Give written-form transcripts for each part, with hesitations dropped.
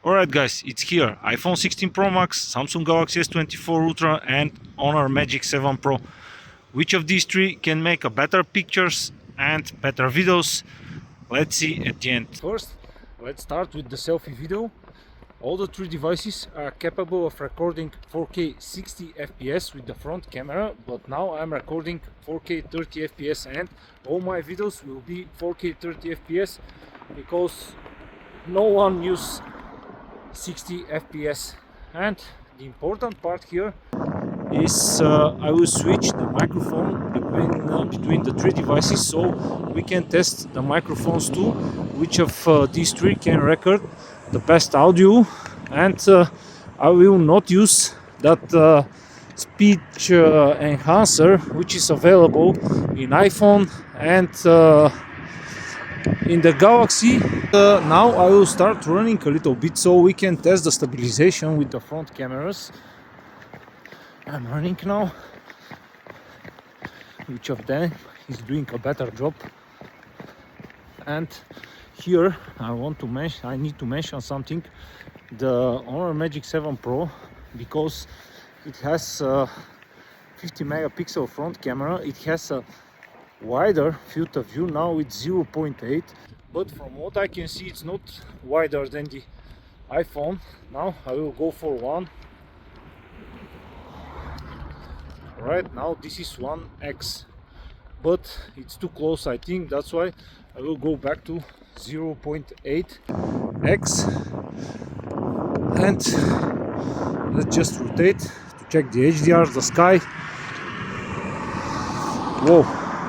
Alright guys, it's here. iPhone 16 Pro Max, Samsung Galaxy S24 Ultra and Honor Magic 7 Pro. Which of these three can make a better pictures and better videos? Let's see at the end. First, let's start with the selfie video. All the three devices are capable of recording 4K 60 FPS with the front camera, but now I'm recording 4K 30 FPS and all my videos will be 4K 30 FPS because no one uses 60 FPS. And the important part here is I will switch the microphone between the three devices so we can test the microphones too, which of these three can record the best audio. And I will not use that speech enhancer which is available in iPhone and in the Galaxy. Now I will start running a little bit so we can test the stabilization with the front cameras. I'm running now. Which of them is doing a better job? And here I need to mention something. The Honor Magic 7 Pro, because it has 50 megapixel front camera, it has a wider field of view. Now it's 0.8, but from what I can see it's not wider than the iPhone. Now I will go for one. Right now this is 1x, but it's too close, I think. That's why I will go back to 0.8x. And let's just rotate to check the HDR, the sky. Whoa,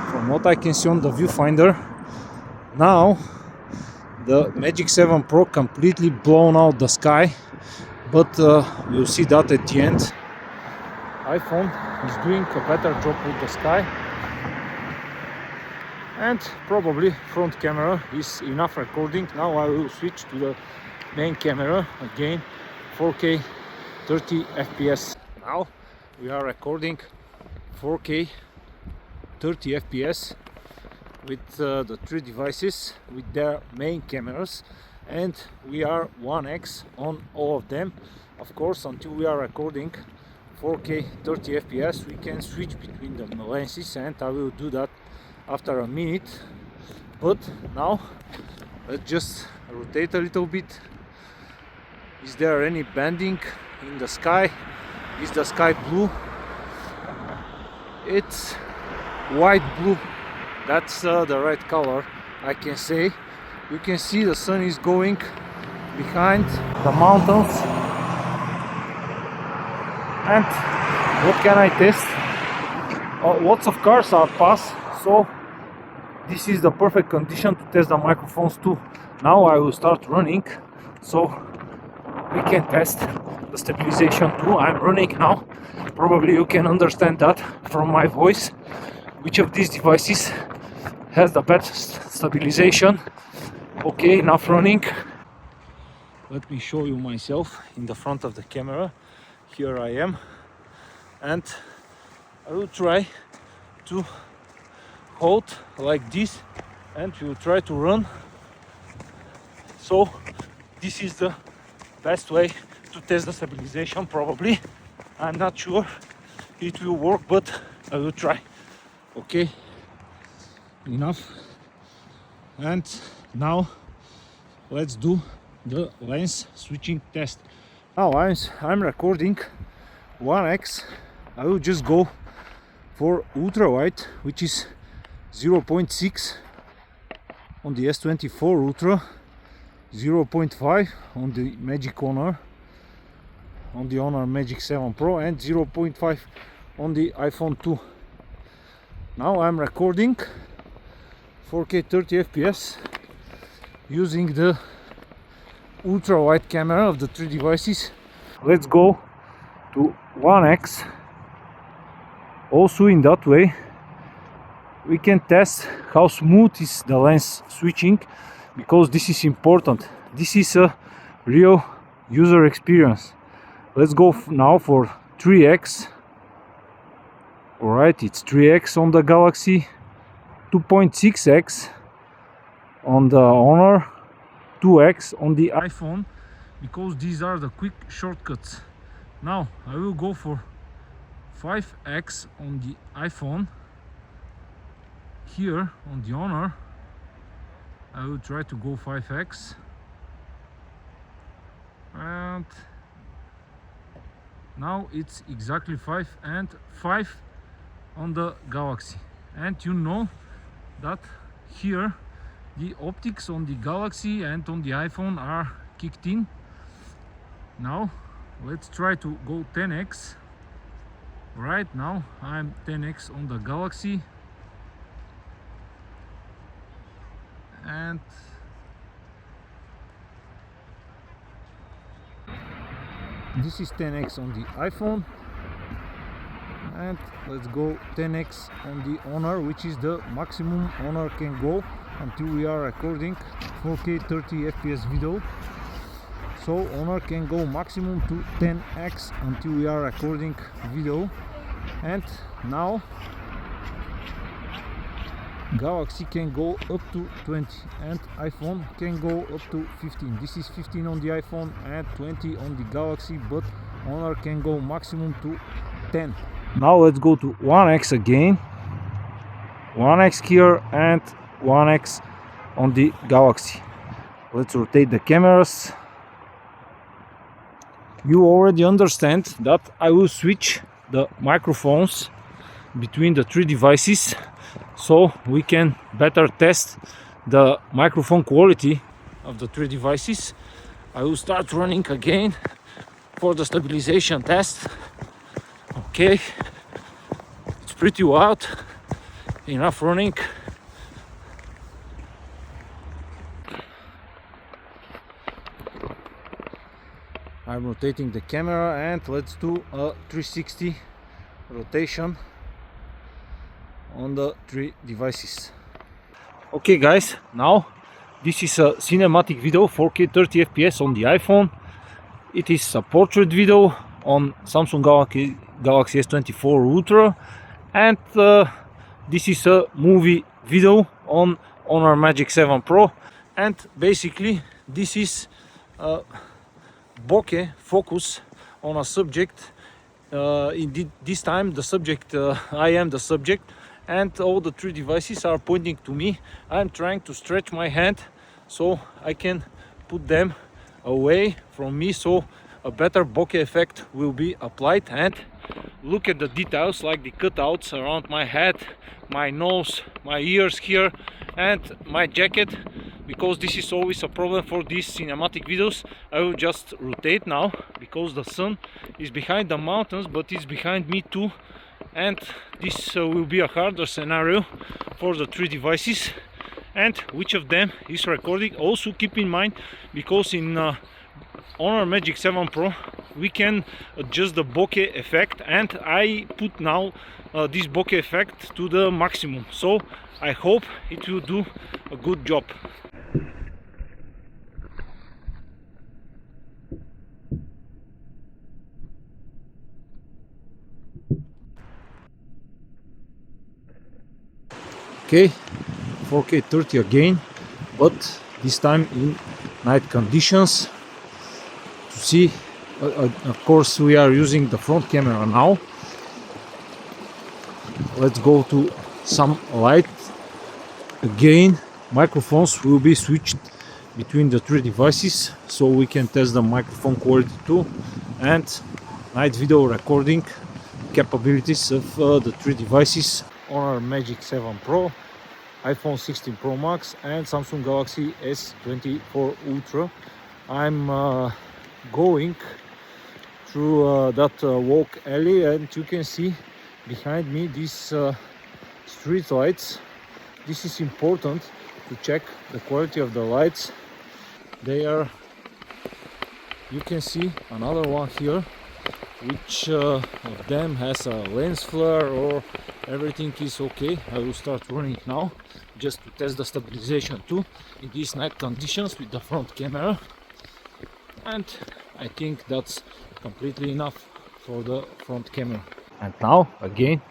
from what I can see on the viewfinder, now the Magic 7 Pro completely blown out the sky, but we'll see that at the end. iPhone is doing a better job with the sky, and probably front camera is enough recording. Now I will switch to the main camera again, 4K 30 FPS. Now we are recording 4K 30 FPS with the three devices with their main cameras, and we are 1x on all of them. Of course, until we are recording 4K 30 FPS we can switch between the lenses, and I will do that after a minute. But now let's just rotate a little bit. Is there any bending in the sky? Is the sky blue? It's white blue. That's the right color, I can say. You can see the sun is going behind the mountains. And what can I test? Lots of cars are passed, so this is the perfect condition to test the microphones too. Now I will start running so we can test the stabilization too. I'm running now. Probably you can understand that from my voice. Which of these devices has the best stabilization? Okay, enough running. Let me show you myself in the front of the camera. Here I am, and I will try to hold like this, and we will try to run. So this is the best way to test the stabilization. Probably I'm not sure it will work, but I will try. Okay, enough. And now let's do the lens switching test. Now I'm recording 1x. I will just go for ultra wide, which is 0.6 on the S24 Ultra, 0.5 on the Magic Honor, on the Honor Magic 7 Pro, and 0.5 on the iPhone 2. Now I'm recording 4K 30 FPS using the ultra wide camera of the three devices. Let's go to 1x. Also in that way we can test how smooth is the lens switching, because this is important. This is a real user experience. Let's go now for 3x. Alright, it's 3x on the Galaxy, 2.6x on the Honor, 2x on the iPhone, because these are the quick shortcuts. Now I will go for 5x on the iPhone. Here on the Honor I will try to go 5x, and now it's exactly 5 and 5 on the Galaxy. And you know that here the optics on the Galaxy and on the iPhone are kicked in. Now let's try to go 10x. Right now I'm 10x on the Galaxy, and this is 10x on the iPhone, and let's go 10x on the Honor, which is the maximum Honor can go until we are recording 4K 30 FPS video. So Honor can go maximum to 10x until we are recording video, and now Galaxy can go up to 20 and iPhone can go up to 15. This is 15 on the iPhone and 20 on the Galaxy, but Honor can go maximum to 10. Now let's go to 1x again. 1x here and 1x on the Galaxy. Let's rotate the cameras. You already understand that I will switch the microphones between the three devices, so we can better test the microphone quality of the three devices. I will start running again for the stabilization test. Okay, it's pretty wild. Enough running. I'm rotating the camera, and let's do a 360 rotation on the three devices. Okay guys, now this is a cinematic video 4K 30 FPS on the iPhone. It is a portrait video on Samsung Galaxy S24 Ultra, and this is a movie video on Honor Magic 7 Pro. And basically this is a bokeh focus on a subject. This time the subject, I am the subject, and all the three devices are pointing to me. I'm trying to stretch my hand so I can put them away from me, so a better bokeh effect will be applied. And look at the details, like the cutouts around my head, my nose, my ears here, and my jacket. Because this is always a problem for these cinematic videos, I will just rotate now, because the sun is behind the mountains, but it's behind me too, and this will be a harder scenario for the three devices, and which of them is recording. Also keep in mind, because in Honor Magic 7 Pro we can adjust the bokeh effect, and I put now this bokeh effect to the maximum, so I hope it will do a good job. Okay, 4K 30 again, but this time in night conditions. To see, of course we are using the front camera now. Let's go to some light again. Microphones will be switched between the three devices, so we can test the microphone quality too, and night video recording capabilities of the three devices: Honor Magic 7 Pro, iPhone 16 Pro Max, and Samsung Galaxy S24 Ultra. I'm going through that walk alley, and you can see behind me these street lights. This is important to check the quality of the lights. They are, you can see another one here, which of them has a lens flare, or everything is okay. I will start running now just to test the stabilization too in these night conditions with the front camera, and I think that's completely enough for the front camera. And now again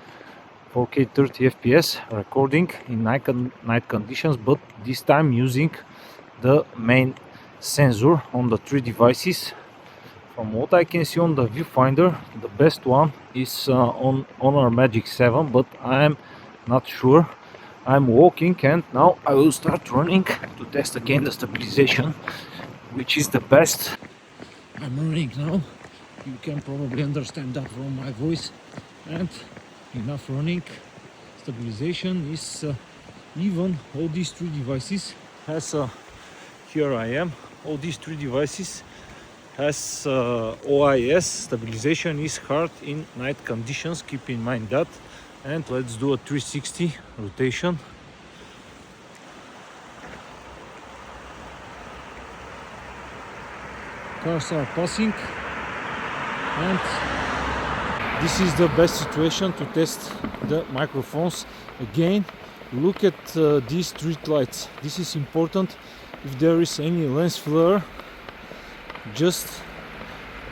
4K 30 FPS recording in night conditions, but this time using the main sensor on the three devices. From what I can see on the viewfinder, the best one is on Honor Magic 7, but I am not sure. I'm walking and now I will start running to test again the stabilization, which is the best. I'm running now. You can probably understand that from my voice. And enough running. Stabilization is even. All these three devices has here I am. All these three devices has OIS. Stabilization is hard in night conditions, keep in mind that. And let's do a 360 rotation. Cars are passing, and this is the best situation to test the microphones. Again, look at these street lights. This is important. If there is any lens flare, just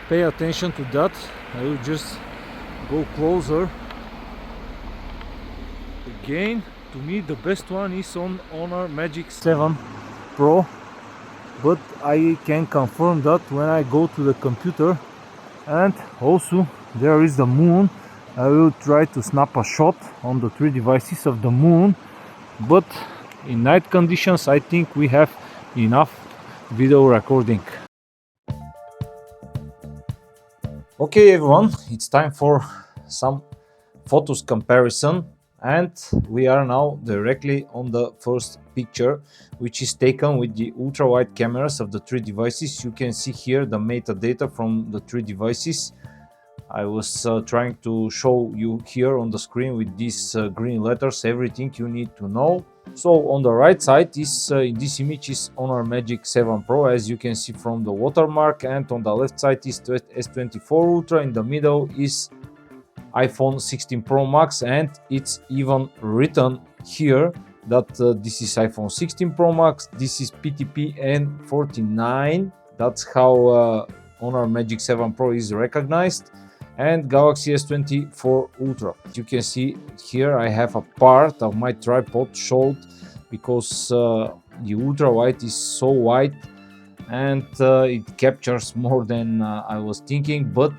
pay attention to that. I will just go closer. Again, to me the best one is on Honor Magic 7 Pro, but I can confirm that when I go to the computer. And also there is the moon. I will try to snap a shot on the three devices of the moon, but in night conditions I think we have enough video recording. Okay everyone, it's time for some photos comparison, and we are now directly on the first picture, which is taken with the ultra wide cameras of the three devices. You can see here the metadata from the three devices. I was trying to show you here on the screen with these green letters everything you need to know. So on the right side is in this image is Honor Magic 7 Pro, as you can see from the watermark, and on the left side is S24 Ultra. In the middle is iPhone 16 Pro Max, and it's even written here that this is iPhone 16 Pro Max, this is PTP N49. That's how Honor Magic 7 Pro is recognized, and Galaxy S24 Ultra. You can see here I have a part of my tripod showed because the ultra wide is so wide and it captures more than I was thinking. But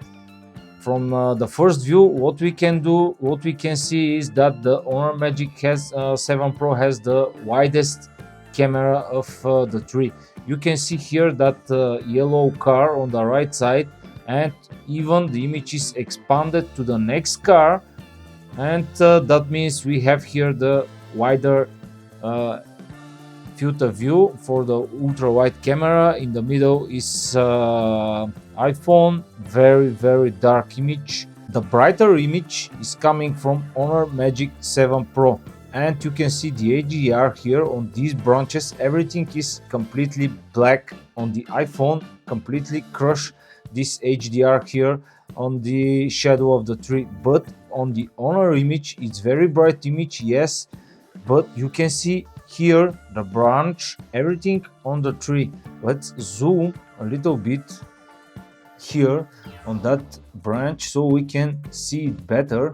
from the first view, what we can see is that the Honor Magic 7 Pro has the widest camera of the three. You can see here that yellow car on the right side, and even the image is expanded to the next car, and that means we have here the wider field of view for the ultra wide camera. In the middle is iPhone, very dark image. The brighter image is coming from Honor Magic 7 Pro, and you can see the HDR here on these branches. Everything is completely black. On the iPhone, completely crush this HDR here on the shadow of the tree, but on the Honor image it's very bright image, yes, but you can see here the branch, everything on the tree. Let's zoom a little bit here on that branch so we can see it better.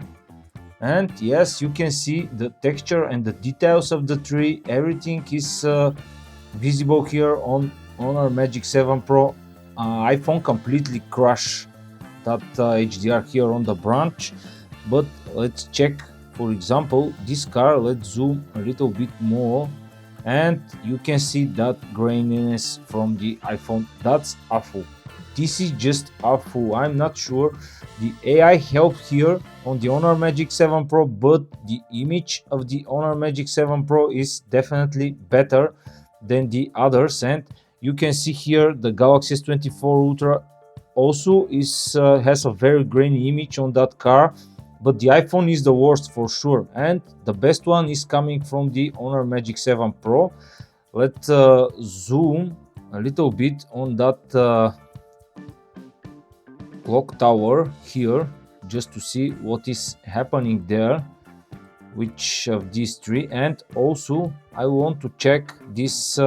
And yes, you can see the texture and the details of the tree. Everything is visible here on Honor Magic 7 Pro. iPhone completely crush that HDR here on the branch. But let's check, for example, this car. Let's zoom a little bit more, and you can see that graininess from the iPhone. That's awful. This is just awful. I'm not sure the AI helped here on the Honor Magic 7 Pro, but the image of the Honor Magic 7 Pro is definitely better than the others. And you can see here the Galaxy S24 Ultra also has a very grainy image on that car, but the iPhone is the worst for sure, and the best one is coming from the Honor Magic 7 Pro. Let's zoom a little bit on that clock tower here just to see what is happening there, which of these three. And also I want to check this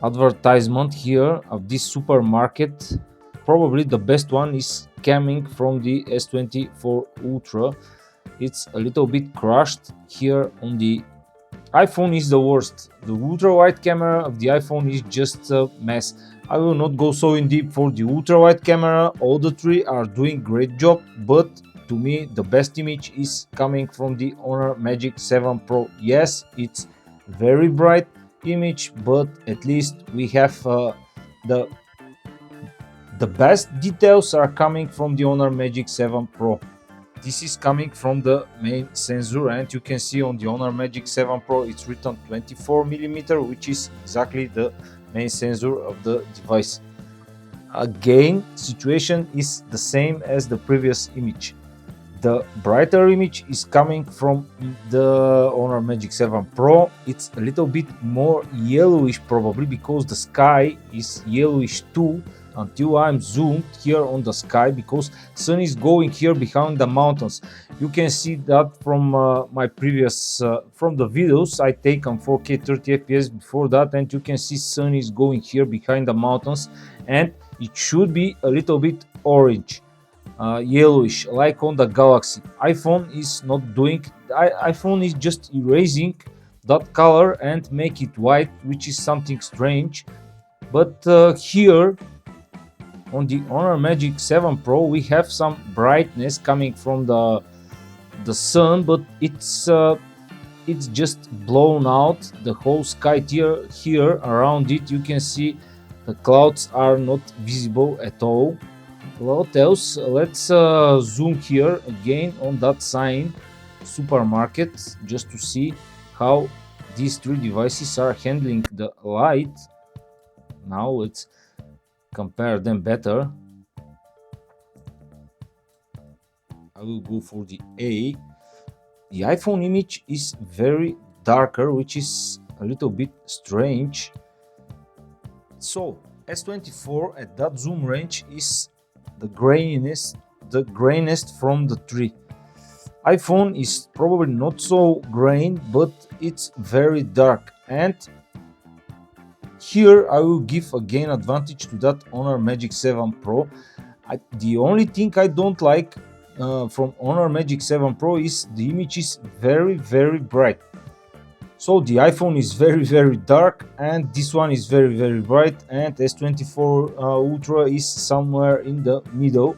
advertisement here of this supermarket. Probably the best one is coming from the S24 Ultra. It's a little bit crushed here on the iPhone is the worst. The ultra wide camera of the iPhone is just a mess. I will not go so in deep for the ultra wide camera. All the three are doing great job, but to me the best image is coming from the Honor Magic 7 Pro. Yes, it's very bright image, but at least we have the the best details are coming from the Honor Magic 7 Pro. This is coming from the main sensor, and you can see on the Honor Magic 7 Pro it's written 24mm, which is exactly the main sensor of the device. Again, situation is the same as the previous image. The brighter image is coming from the Honor Magic 7 Pro. It's a little bit more yellowish probably because the sky is yellowish too, until I'm zoomed here on the sky, because sun is going here behind the mountains. You can see that from my previous from the videos I take on 4K 30 FPS before that, and you can see sun is going here behind the mountains, and it should be a little bit orange, yellowish, like on the Galaxy. iPhone is not doing. iPhone is just erasing that color and make it white, which is something strange. But here on the Honor Magic 7 Pro we have some brightness coming from the sun, but it's just blown out. The whole sky here around it, you can see the clouds are not visible at all. What else? Let's zoom here again on that sign, supermarket, just to see how these three devices are handling the light. Now let's compare them better. I will go for the A. The iPhone image is very darker, which is a little bit strange. So S24 at that zoom range is the grayness from the three. iPhone is probably not so grain, but it's very dark, and here I will give again advantage to that Honor Magic 7 Pro. The only thing I don't like from Honor Magic 7 Pro is the image is very bright. So the iPhone is very dark, and this one is very bright, and S24 Ultra is somewhere in the middle.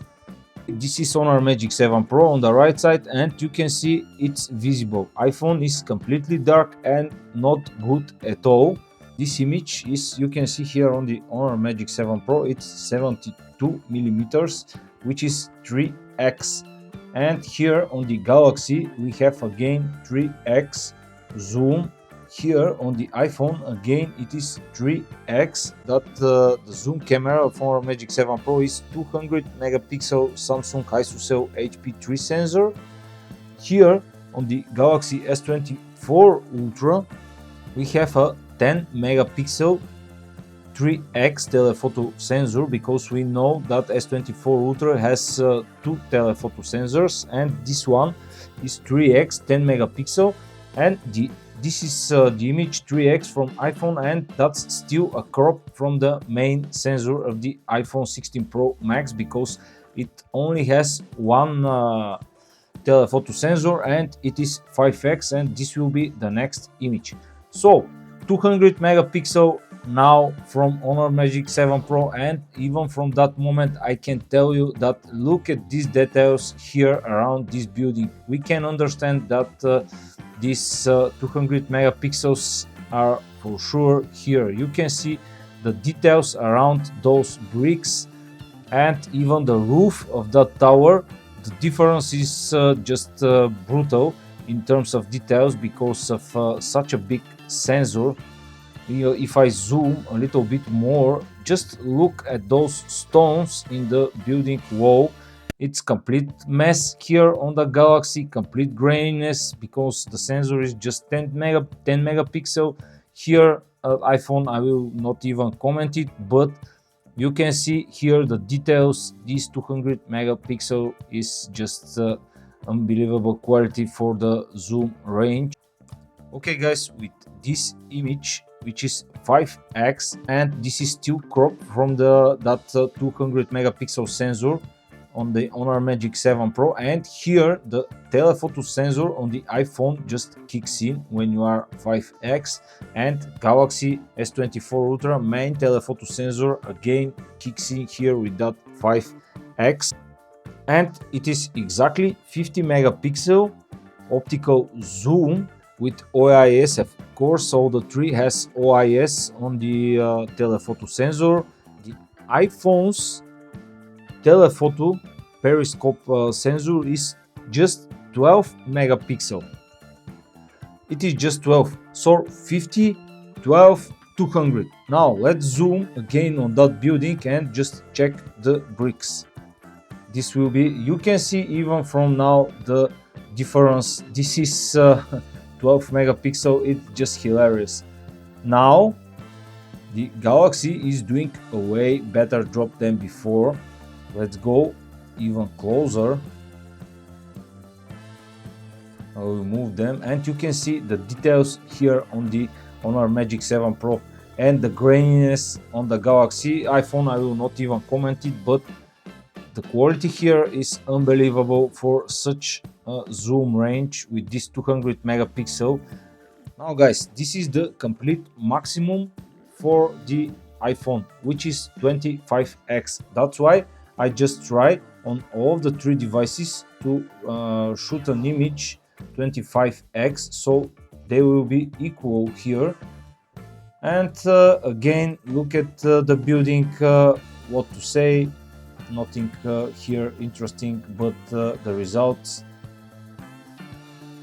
This is Honor Magic 7 Pro on the right side, and you can see it's visible. iPhone is completely dark and not good at all. This image is, you can see here on the Honor Magic 7 Pro, it's 72mm, which is 3x. And here on the Galaxy we have again 3x zoom. Here on the iPhone again it is 3x. That the zoom camera of Honor Magic 7 Pro is 200 megapixel Samsung ISOCELL HP3 sensor. Here on the Galaxy S24 Ultra we have a 10 megapixel 3x telephoto sensor, because we know that S24 Ultra has two telephoto sensors, and this one is 3x 10 megapixel, and this is the image 3x from iPhone, and that's still a crop from the main sensor of the iPhone 16 Pro Max, because it only has one telephoto sensor and it is 5x, and this will be the next image. So 200 megapixel now from Honor Magic 7 Pro, and even from that moment I can tell you that look at these details here around this building. We can understand that these 200 megapixels are for sure here. You can see the details around those bricks and even the roof of that tower. The difference is just brutal in terms of details because of such a big sensor. If I zoom a little bit more, just look at those stones in the building wall. It's complete mess here on the Galaxy, complete graininess because the sensor is just 10 megapixel. Here iPhone I will not even comment it, but you can see here the details. This 200 megapixel is just unbelievable quality for the zoom range. Okay guys, with this image, which is 5x, and this is still cropped from that 200 megapixel sensor on the Honor Magic 7 Pro, and here the telephoto sensor on the iPhone just kicks in when you are 5x, and Galaxy S24 Ultra main telephoto sensor again kicks in here with that 5x, and it is exactly 50 megapixel optical zoom with OIS. Of course, all the three has OIS on the telephoto sensor. The iPhone's telephoto periscope sensor is just 12 megapixel. It is just 12, so 50, 12, 200. Now let's zoom again on that building and just check the bricks. This will be, you can see even from now the difference. This is 12 megapixel. It's just hilarious. Now the Galaxy is doing a way better job than before. Let's go even closer. I will move them, and you can see the details here on the Honor Magic 7 Pro, and the graininess on the Galaxy. iPhone I will not even comment it, but the quality here is unbelievable for such a zoom range with this 200 megapixel. Now guys, this is the complete maximum for the iPhone, which is 25x. That's why I just try on all of the three devices to shoot an image 25x, so they will be equal here. And again, look at the building. What to say, nothing here interesting, but the results.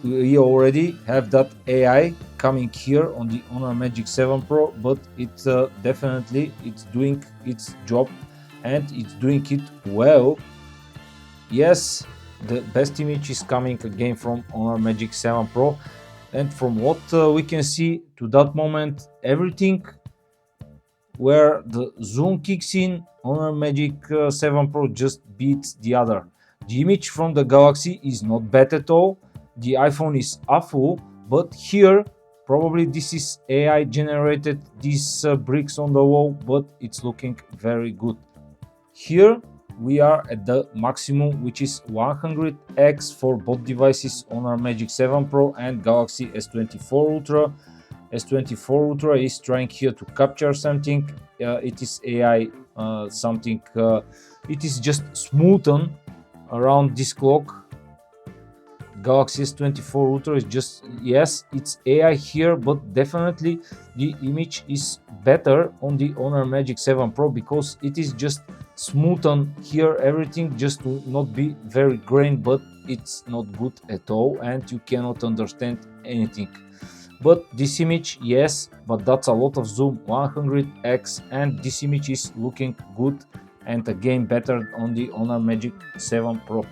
We already have that AI coming here on the Honor Magic 7 Pro, but it definitely it's doing its job, and it's doing it well. Yes, the best image is coming again from Honor Magic 7 Pro, and from what we can see to that moment, everything where the zoom kicks in, Honor Magic 7 Pro just beats the other. The image from the Galaxy is not bad at all. The iPhone is awful, but here probably this is AI generated, these bricks on the wall, but it's looking very good. Here we are at the maximum, which is 100x for both devices, Honor Magic 7 Pro and Galaxy S24 Ultra. S24 Ultra is trying here to capture something. It is AI something. It is just smoothen around this clock. Galaxy S24 Ultra is just, yes, it's AI here, but definitely the image is better on the Honor Magic 7 Pro because it is just smoothen here everything, just to not be very grained, but it's not good at all and you cannot understand anything. But this image, yes, but that's a lot of zoom, 100x, and this image is looking good and again better on the Honor Magic 7 Pro.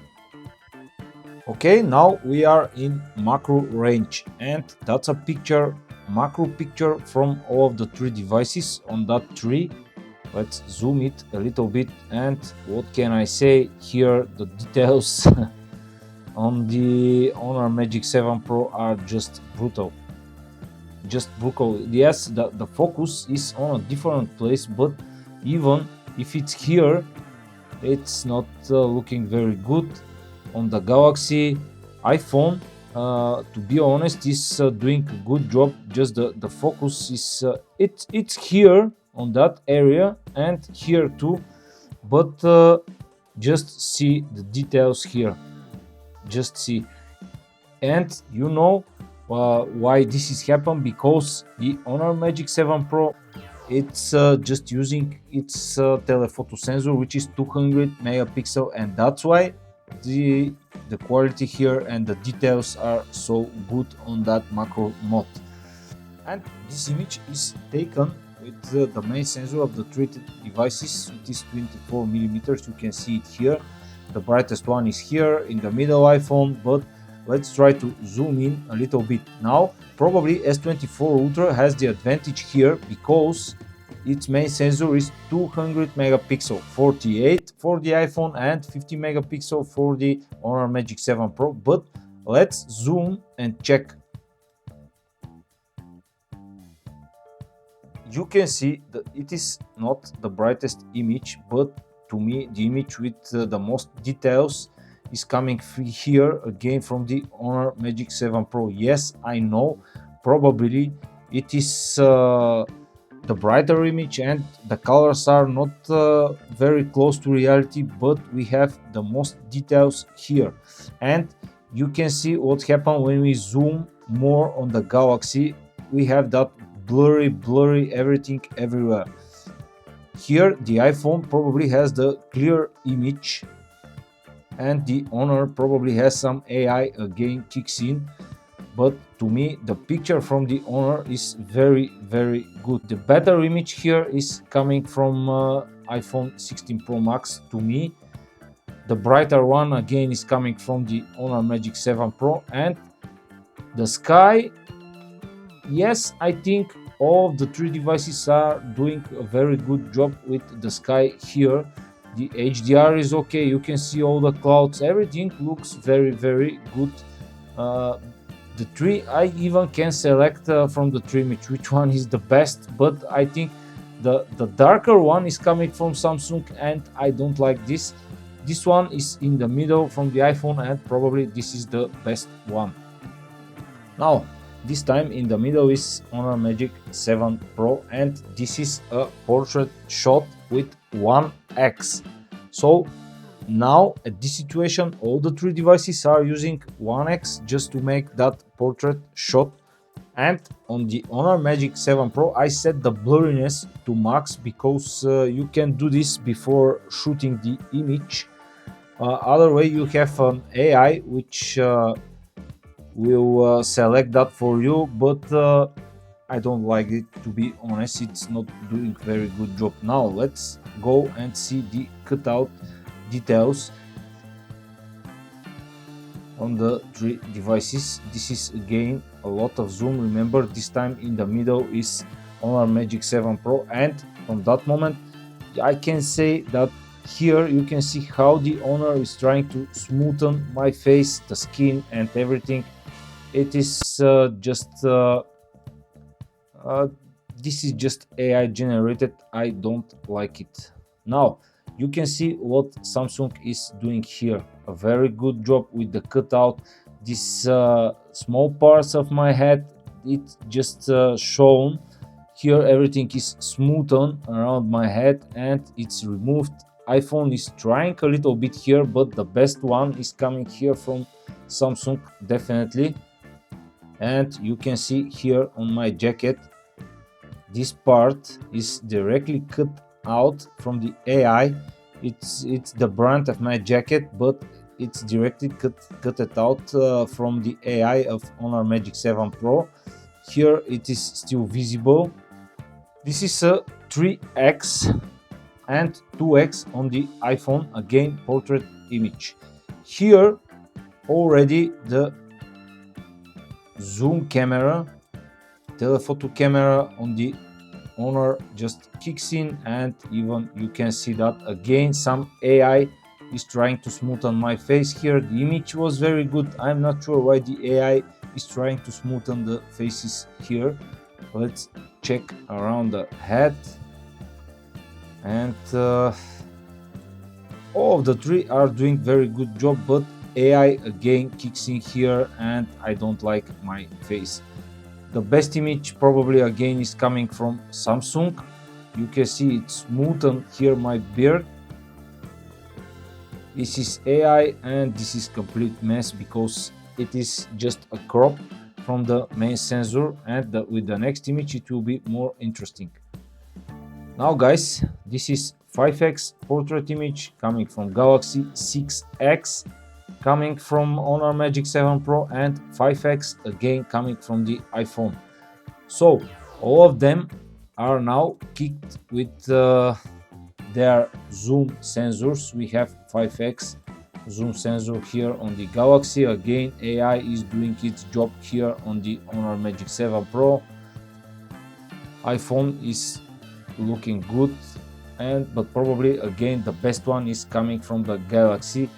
Okay, now we are in macro range, and that's a picture, macro picture from all of the three devices on that tree. Let's zoom it a little bit, and what can I say here, the details on the Honor Magic 7 Pro are just brutal. Just brutal. Yes, the focus is on a different place, but even if it's here, it's not looking very good. On the Galaxy, iPhone, to be honest, is doing a good job. Just the focus is it's here on that area and here too, but just see the details here, just see. And you know why this is happened, because the Honor Magic 7 Pro, it's just using its telephoto sensor, which is 200 megapixel, and that's why the quality here and the details are so good on that macro mode. And this image is taken with the main sensor of the treated devices. It is 24 millimeters. You can see it here. The brightest one is here in the middle iPhone, but let's try to zoom in a little bit. Now probably S24 Ultra has the advantage here because its main sensor is 200 megapixel, 48 for the iPhone and 50 megapixel for the Honor Magic 7 Pro. But let's zoom and check. You can see that it is not the brightest image, but to me the image with the most details is coming here again from the Honor Magic 7 Pro. Yes, I know, probably it is the brighter image and the colors are not very close to reality, but we have the most details here. And you can see what happens when we zoom more on the Galaxy. We have that blurry everything everywhere. Here the iPhone probably has the clear image and the Honor probably has some AI again kicks in, but to me the picture from the Honor is very good. The better image here is coming from iPhone 16 Pro Max to me. The brighter one again is coming from the Honor Magic 7 Pro. And the sky, yes, I think all of the three devices are doing a very good job with the sky here. The HDR is okay, you can see all the clouds, everything looks very good. The three, I even can select from the three image which one is the best, but I think the darker one is coming from Samsung and I don't like this. This one is in the middle from the iPhone and probably this is the best one. Now this time in the middle is Honor Magic 7 Pro and this is a portrait shot with 1x. So now at this situation all the three devices are using 1x just to make that portrait shot. And on the Honor Magic 7 Pro I set the blurriness to max because you can do this before shooting the image. Other way you have an AI which will select that for you, but I don't like it, to be honest. It's not doing very good job. Now let's go and see the cutout details on the three devices. This is again a lot of zoom. Remember, this time in the middle is Honor Magic 7 Pro, and from that moment I can say that here you can see how the Honor is trying to smoothen my face, the skin and everything. It is this is just AI generated. I don't like it. Now you can see what Samsung is doing here. A very good job with the cutout. These small parts of my head, it's just shown here. Everything is smoothed around my head and it's removed. iPhone is trying a little bit here, but the best one is coming here from Samsung, definitely. And you can see here on my jacket, this part is directly cut out from the AI. It's the brand of my jacket, but it's directly cut out from the AI of Honor Magic 7 Pro. Here it is still visible. This is a 3x and 2x on the iPhone, again portrait image. Here already the zoom camera, telephoto camera on the Honor just kicks in, and even you can see that again some AI is trying to smoothen my face here. The image was very good. I'm not sure why the AI is trying to smoothen the faces here. Let's check around the head, and all of the three are doing very good job, but AI again kicks in here and I don't like my face. The best image probably again is coming from Samsung. You can see it's smoothened here my beard. This is AI and this is complete mess because it is just a crop from the main sensor, and with the next image it will be more interesting. Now guys, this is 5x portrait image coming from Galaxy, 6x coming from Honor Magic 7 Pro, and 5x again coming from the iPhone. So all of them are now kicked with their zoom sensors. We have 5x zoom sensor here on the Galaxy. Again, AI is doing its job here on the Honor Magic 7 Pro. iPhone is looking good, but probably again the best one is coming from the Galaxy.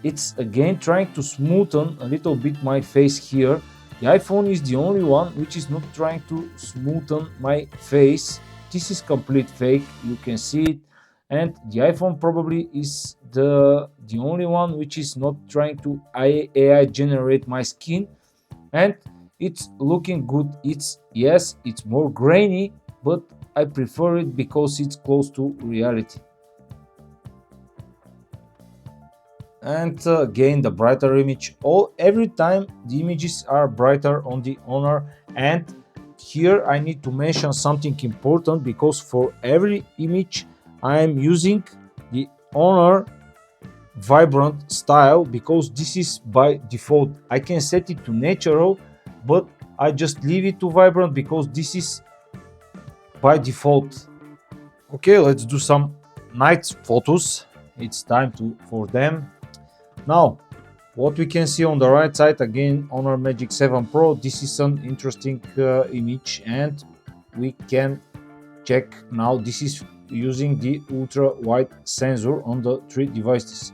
It's again trying to smoothen a little bit my face here. The iPhone is the only one which is not trying to smoothen my face. This is complete fake, you can see it. and the iPhone probably is the only one which is not trying to AI generate my skin, and it's looking good. Yes, it's more grainy, but I prefer it because it's close to reality. And again, the brighter image, every time the images are brighter on the Honor. And here I need to mention something important, because for every image I am using the Honor vibrant style, because this is by default. I can set it to natural, but I just leave it to vibrant because this is by default. Okay, let's do some night photos. It's time for them. Now, what we can see on the right side, again, Honor Magic 7 Pro, this is an interesting image, and we can check now. This is using the ultra wide sensor on the three devices.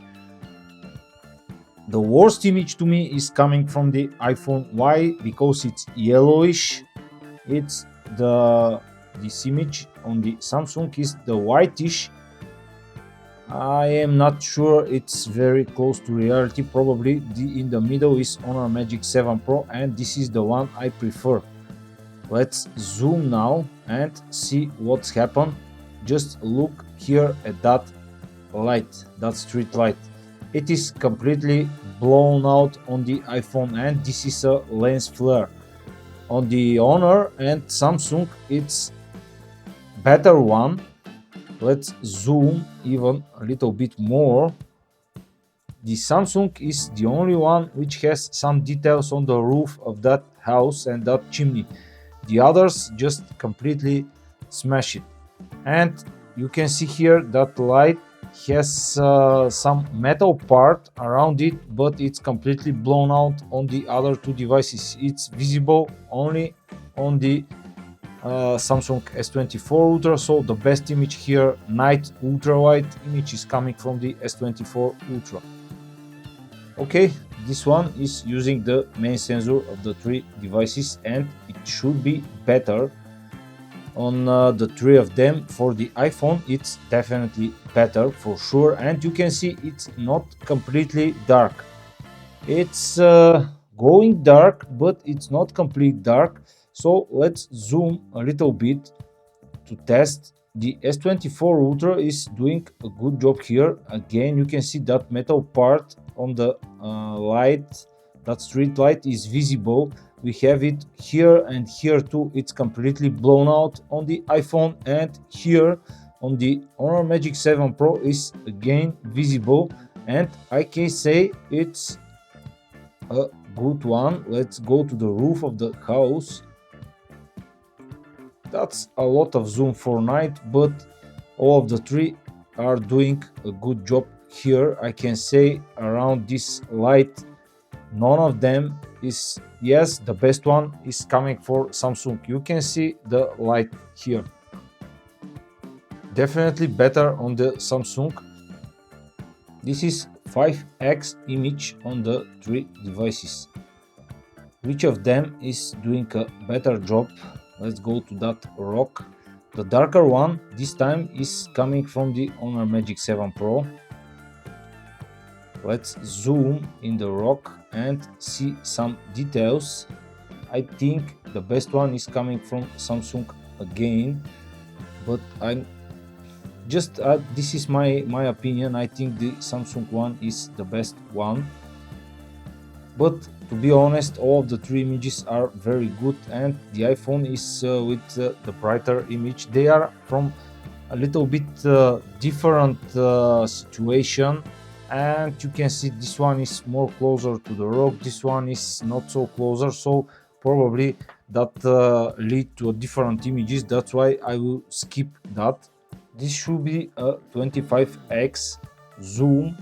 The worst image to me is coming from the iPhone. Why? Because it's yellowish. It's this image on the Samsung is the whitish. I am not sure it's very close to reality. Probably in the middle is Honor Magic 7 Pro, and this is the one I prefer. Let's zoom now and see what's happened. Just look here at that light, that street light. It is completely blown out on the iPhone, and this is a lens flare. On the Honor and Samsung, it's better one. Let's zoom even a little bit more. The Samsung is the only one which has some details on the roof of that house and that chimney. The others just completely smash it. And you can see here that light has some metal part around it, but it's completely blown out on the other two devices. It's visible only on the Samsung S24 Ultra. So the best image here, night ultra wide image, is coming from the S24 Ultra. Okay, this one is using the main sensor of the three devices, and it should be better on the three of them. For the iPhone, it's definitely better for sure, and you can see it's not completely dark. It's going dark, but it's not complete dark. So let's zoom a little bit to test. The S24 Ultra is doing a good job here. Again, you can see that metal part on the light, that street light is visible. We have it here and here too. It's completely blown out on the iPhone, and here on the Honor Magic 7 Pro is again visible, and I can say it's a good one. Let's go to the roof of the house. That's a lot of zoom for night, but all of the three are doing a good job here. I can say around this light, none of them is, yes, the best one is coming for Samsung. You can see the light here. Definitely better on the Samsung. This is 5x image on the three devices. Which of them is doing a better job? Let's go to that rock. The darker one this time is coming from the Honor Magic 7 Pro. Let's zoom in the rock and see some details. I think the best one is coming from Samsung again, but I'm just this is my opinion. I think the Samsung one is the best one, but to be honest, all of the three images are very good, and the iPhone is with the brighter image. They are from a little bit different situation, and you can see this one is more closer to the rock, this one is not so closer, so probably that lead to a different images. That's why I will skip that. This should be a 25x zoom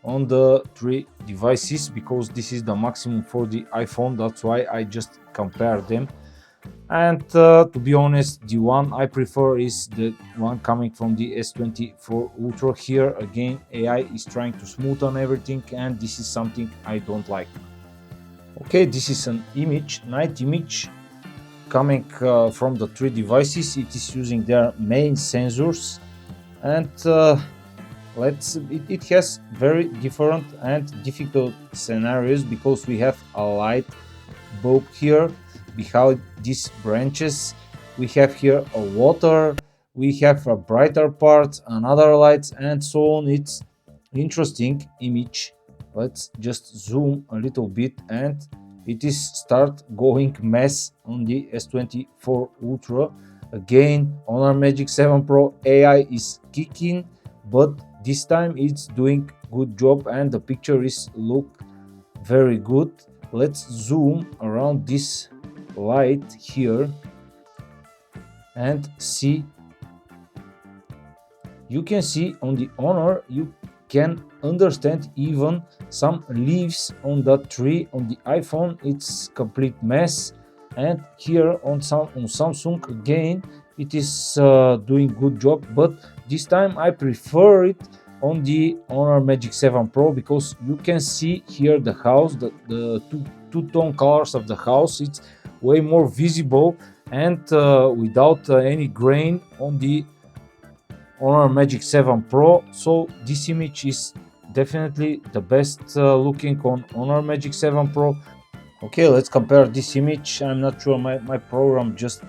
on the three devices, because this is the maximum for the iPhone. That's why I just compare them. And to be honest, the one I prefer is the one coming from the S24 Ultra. Here again, AI is trying to smoothen everything, and this is something I don't like. Okay, this is an image, night image, coming from the three devices. It is using their main sensors. and it has very different and difficult scenarios because we have a light bulb here behind these branches. We have here a water, we have a brighter part, another lights, and so on. It's interesting image. Let's just zoom a little bit, and it is start going mess on the S24 Ultra. Again, on our Magic 7 Pro, AI is kicking, but this time it's doing good job and the picture is look very good. Let's zoom around this light here and see. You can see on the Honor, you can understand even some leaves on that tree. On the iPhone it's complete mess, and here on Samsung again it is doing good job, but this time I prefer it on the Honor Magic 7 Pro because you can see here the house, the two-tone colors of the house. It's way more visible and without any grain on the Honor Magic 7 Pro. So this image is definitely the best looking on Honor Magic 7 Pro. Okay, let's compare this image. I'm not sure, my program just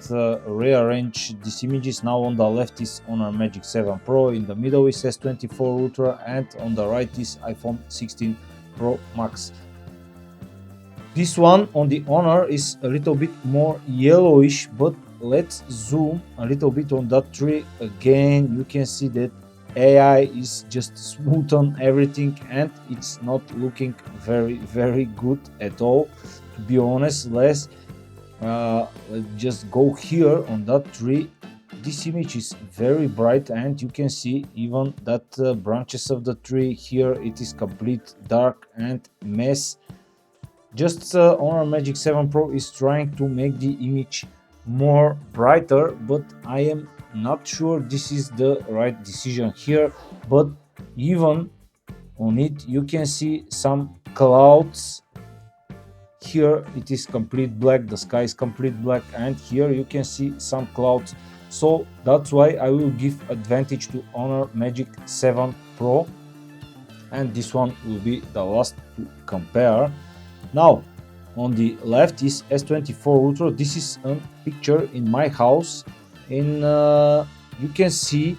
rearranged these images. Now on the left is Honor Magic 7 Pro, in the middle is S24 Ultra, and on the right is iPhone 16 Pro Max. This one on the Honor is a little bit more yellowish, but let's zoom a little bit on that tree. Again, you can see that AI is just smooth on everything and it's not looking very good at all, to be honest. Let's just go here on that tree. This image is very bright and you can see even that branches of the tree here, it is complete dark and mess. Just Honor Magic 7 Pro is trying to make the image more brighter, but I am not sure this is the right decision here. But even on it you can see some clouds. Here it is complete black, the sky is complete black, and here you can see some clouds. So that's why I will give advantage to Honor Magic 7 Pro, and this one will be the last to compare. Now on the left is S24 Ultra. This is a picture in my house. In you can see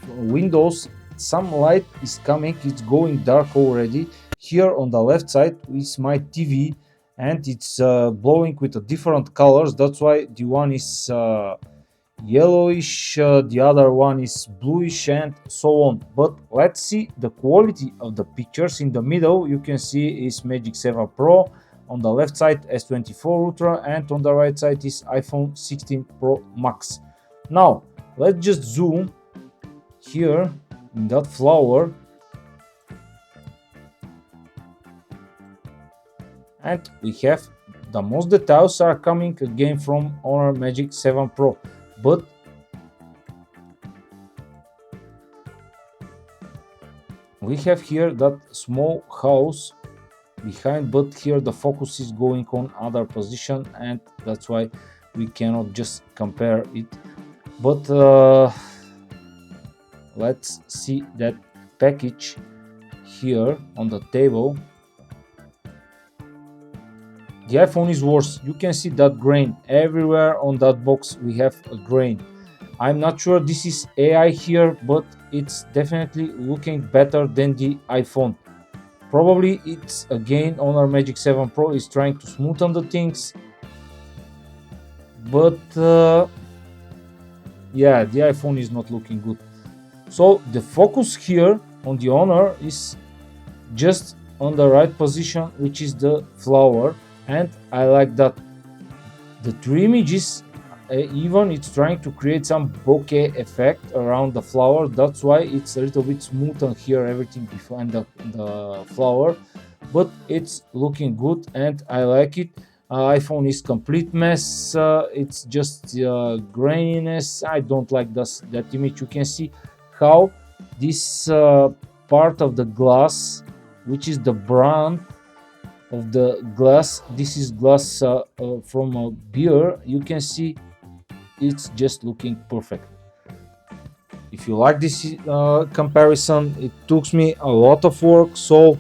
windows, some light is coming, it's going dark already. Here on the left side is my TV and it's blowing with a different colors. That's why the one is yellowish, the other one is bluish, and so on. But let's see the quality of the pictures. In the middle you can see is Magic 7 Pro, on the left side S24 Ultra, and on the right side is iPhone 16 Pro Max. Now let's just zoom here in that flower, and we have the most details are coming again from Honor Magic 7 Pro, but we have here that small house behind, but here the focus is going on other position and that's why we cannot just compare it. But let's see that package here on the table. The iPhone is worse. You can see that grain everywhere on that box. We have a grain. I'm not sure this is AI here, but it's definitely looking better than the iPhone. Probably it's again Honor Magic 7 Pro is trying to smoothen the things, but yeah, the iPhone is not looking good. So the focus here on the Honor is just on the right position, which is the flower, and I like that. The three images, even it's trying to create some bokeh effect around the flower. That's why it's a little bit smooth on here, everything behind the flower, but it's looking good and I like it. iPhone is complete mess. It's just graininess. I don't like that image. You can see how this part of the glass, which is the brand of the glass, this is glass from a beer, you can see it's just looking perfect. If you like this comparison, it took me a lot of work, so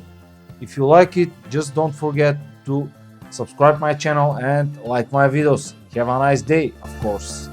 if you like it, just don't forget to subscribe my channel and like my videos. Have a nice day, of course.